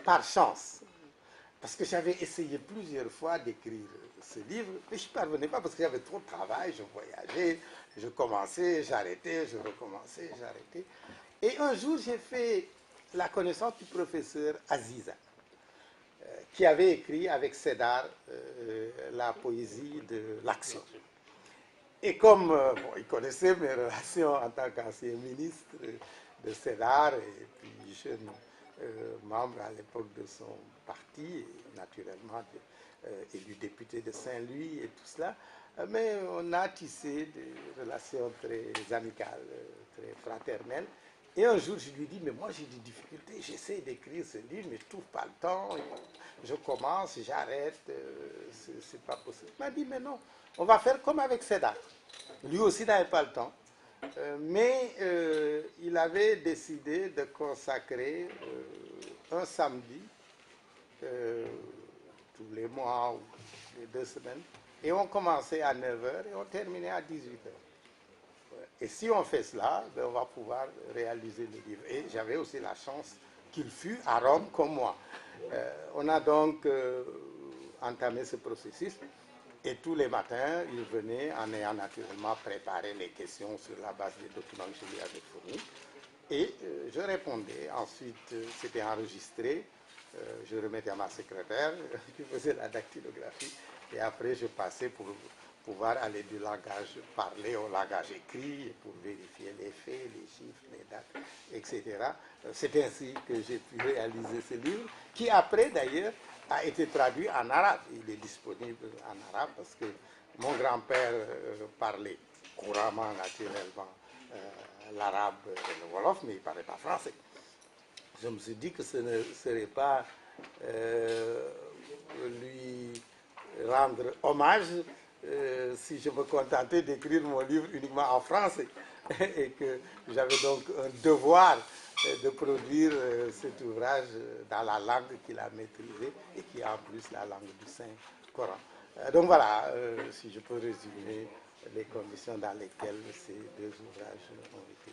par chance. Parce que j'avais essayé plusieurs fois d'écrire ce livre, mais je ne parvenais pas parce que j'avais trop de travail, je voyageais, je commençais, j'arrêtais, je recommençais, j'arrêtais. Et un jour, j'ai fait la connaissance du professeur Aziza, qui avait écrit avec Sédar la poésie de l'action. Et comme bon, il connaissait mes relations en tant qu'ancien ministre de Sédar et puis jeune membre à l'époque de son parti, et naturellement élu député de Saint-Louis et tout cela, mais on a tissé des relations très amicales, très fraternelles. Et un jour, je lui dis, mais moi j'ai des difficultés, j'essaie d'écrire ce livre, mais je ne trouve pas le temps. Je commence, j'arrête, c'est pas possible. Il m'a dit, mais non, on va faire comme avec Sédar. Lui aussi n'avait pas le temps. Mais il avait décidé de consacrer un samedi, tous les mois ou les 2 semaines, et on commençait à 9 heures et on terminait à 18 heures. Et si on fait cela, ben on va pouvoir réaliser le livre. Et j'avais aussi la chance qu'il fût à Rome comme moi. On a donc entamé ce processus. Et tous les matins, il venait en ayant naturellement préparé les questions sur la base des documents que je lui avais fournis. Et je répondais. Ensuite, c'était enregistré. Je remettais à ma secrétaire qui faisait la dactylographie. Et après, je passais pour pouvoir aller du langage parlé au langage écrit pour vérifier les faits, les chiffres, les dates, etc. C'est ainsi que j'ai pu réaliser ce livre, qui après d'ailleurs a été traduit en arabe. Il est disponible en arabe parce que mon grand-père parlait couramment, naturellement, l'arabe et le wolof, mais il ne parlait pas français. Je me suis dit que ce ne serait pas lui rendre hommage si je me contentais d'écrire mon livre uniquement en français et que j'avais donc un devoir de produire cet ouvrage dans la langue qu'il a maîtrisée et qui est en plus la langue du Saint-Coran. Donc voilà, si je peux résumer les conditions dans lesquelles ces deux ouvrages ont été